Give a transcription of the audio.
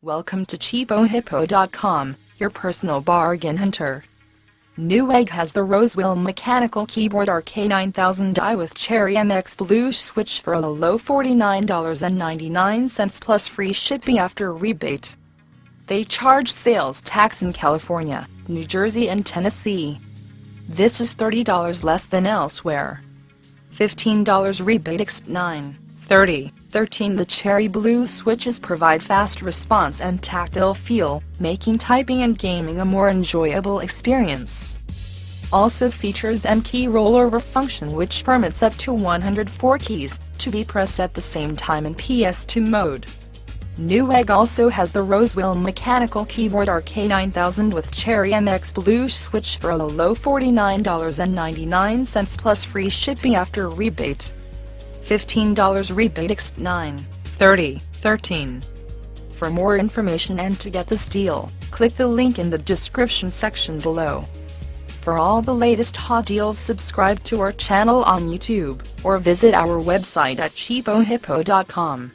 Welcome to cheapohippo.com, your personal bargain hunter. Newegg has the Rosewill mechanical keyboard RK-9000I with Cherry MX Blue switch for a low $49.99 plus free shipping after rebate. They charge sales tax in California, New Jersey and Tennessee. This is $30 less than elsewhere. $15 rebate exp 9/30. 13. The Cherry Blue switches provide fast response and tactile feel, making typing and gaming a more enjoyable experience. Also features M-key rollover function which permits up to 104 keys to be pressed at the same time in PS2 mode. Newegg also has the Rosewill mechanical keyboard RK-9000 with Cherry MX Blue switch for a low $49.99 plus free shipping after rebate. $15 rebate exp 9/30. 13. For more information and to get this deal, click the link in the description section below. For all the latest hot deals, subscribe to our channel on YouTube, or visit our website at cheapohippo.com.